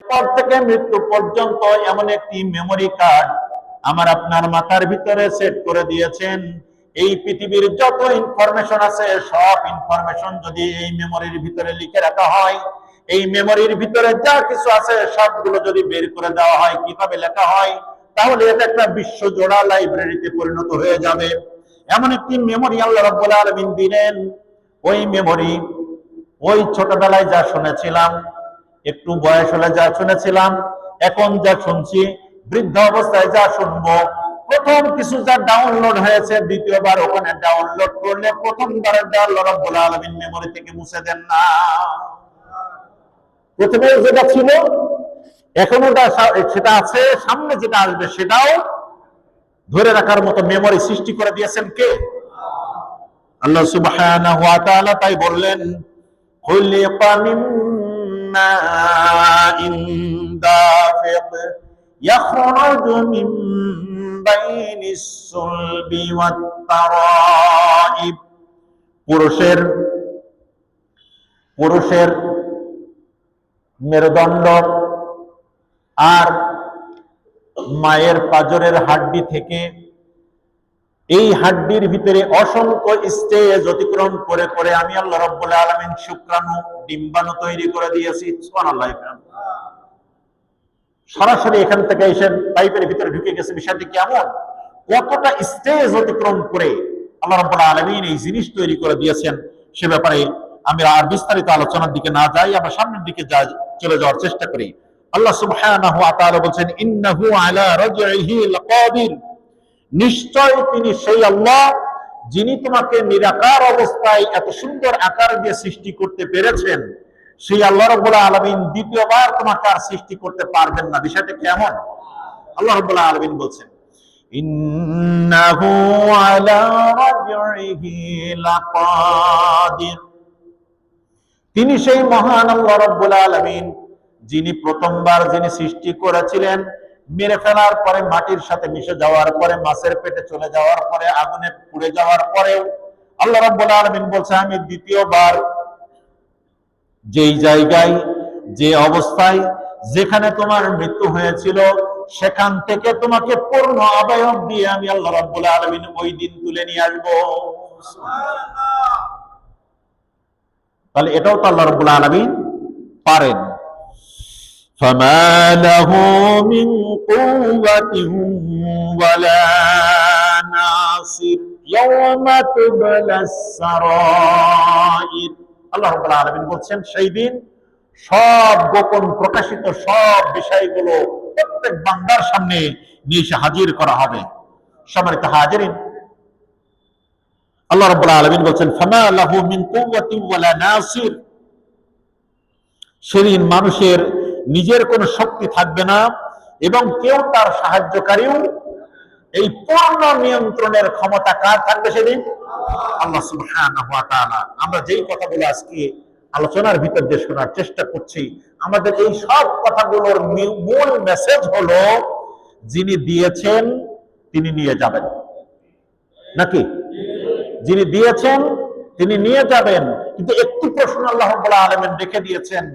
পর থেকে মৃত্যু পর্যন্ত এমন একটি মেমোরি কার্ড আমার আপনার মাথার ভিতরে সেট করে দিয়েছেন। এই পৃথিবীর যত ইনফরমেশন আছে সব ইনফরমেশন যদি এই মেমোরির ভিতরে লিখে রাখা হয়, এই মেমোরির ভিতরে যা কিছু আছে সবগুলো যদি বের করে দেওয়া হয়, কিভাবে লেখা হয়, তাহলে এটা একটা বিশ্বজোড়া লাইব্রেরিতে পরিণত হয়ে যাবে। এমন একটি মেমোরি আল্লাহ রাব্বুল আলামিন দিলেন। ওই মেমোরি, ওই ছোটবেলায় যা শুনেছিলাম, একটু বয়স হলে যা শুনেছিলাম, এখন যা শুনছি, বৃদ্ধ অবস্থায় যা শুনবো, প্রথম কিছু যা ডাউনলোড হয়েছে দ্বিতীয়বার ওখানে ডাউনলোড করলে প্রথমবারের আল্লাহ রাব্বুল আলামিন মেমোরি থেকে মুছে দেন না। প্রথমে যেটা ছিল এখন সেটা আছে, সামনে যেটা আসবে সেটাও ধরে রাখার মতো মেমোরি সৃষ্টি করে দিয়েছেন কে? আল্লাহ সুবহানাহু ওয়া তাআলা। তাই বললেন, খুলিকা মিন মাইন দাফিক ইয়াখরুজু মিন বাইনিস সুলবি ওয়াত তারাইব। পুরুষের মেরুদণ্ড আর মায়ের পাঁজরের হাড্ডি থেকে, এই হাড্ডির ভিতরে অসংখ্য স্টেজ অতিক্রম করে করে আমি আল্লাহ রাব্বুল আলামিন শুক্রাণু, ডিম্বাণু তৈরি করে দিয়েছি। সুবহানাল্লাহ। সরাসরি এখান থেকে এসে পাইপের ভিতরে ঢুকে গেছে। বিষয়টি কেমন, কতটা স্টেজ অতিক্রম করে আল্লাহ রাব্বুল আলামিন এই জিনিস তৈরি করে দিয়েছেন, সে ব্যাপারে আমি আর বিস্তারিত আলোচনার দিকে না যাই, আমরা সামনের দিকে চলে যাওয়ার চেষ্টা করি। আল্লাহ সুবহানাহু ওয়া তাআলা বলেন, ইন্নাহু আলা রাজইহি লাকাদির। নিশ্চয় তিনি সেই আল্লাহ যিনি তোমাকে নিরাকার অবস্থায় এত সুন্দর আকার দিয়ে সৃষ্টি করতে পেরেছেন, সেই আল্লাহ রাব্বুল আলামিন দ্বিতীয়বার তোমাকে আর সৃষ্টি করতে পারবেন না। বিষয়টা কেমন? আল্লাহ রাব্বুল আলামিন বলছেন, ইন্নাহু আলা রাজইহি লাকাদির। তিনি সেই মহান আল্লাহ রাব্বুল আলামিন যিনি প্রথমবার যিনি সৃষ্টি করেছিলেন, মেরে ফেলার পরে, মাটির সাথে মিশে যাওয়ার পরে, মাছের পেটে চলে যাওয়ার পরে, আগুনে পুড়ে যাওয়ার পরেও আল্লাহ রাব্বুল আলামিন বলছে, আমি দ্বিতীয়বার যেই জায়গায়, যে অবস্থায়, যেখানে তোমার মৃত্যু হয়েছিল, সেখান থেকে তোমাকে পূর্ণ আবায়ব দিয়ে আমি আল্লাহ রাব্বুল আলামিন ওই দিন তুলে নিয়ে আসবো। তাহলে এটাও তো আল্লাহ রাব্বুল আলামিন পারেন। فما له من قوة ولا ناصر يوم تبلى السرائر। আল্লাহ রাব্বুল আলামিন বলছেন, সেই দিন সব গোপন প্রকাশিত সব বিষয়গুলো প্রত্যেক বান্দার সামনে নিয়ে এসে হাজির করা হবে। সম্মানিত হাজিরিন, আল্লাহ রাব্বুল আলামিন বলছেন, ফামা লাহু মিন কুওয়াতিন ওয়ালা নাসির। সেদিন মানুষের নিজের কোনো শক্তি থাকবে না এবং কেউ তার সাহায্যকারীও। এই পূর্ণ নিয়ন্ত্রণের ক্ষমতা কার থাকবে সেদিন? আল্লাহ সুবহানাহু ওয়া তাআলা। আমরা যেই কথাগুলো আজকে আলোচনার ভিতর দিয়ে শোনার চেষ্টা করছি, আমাদের এই সব কথাগুলোর মূল মেসেজ হলো, যিনি দিয়েছেন তিনি নিয়ে যাবেন, নাকি? যিনি দিয়েছেন তিনি নিয়ে যাবেন, কিন্তু একটি প্রশ্ন আল্লাহ রাব্বুল আলামিন রেখে দিয়েছেন,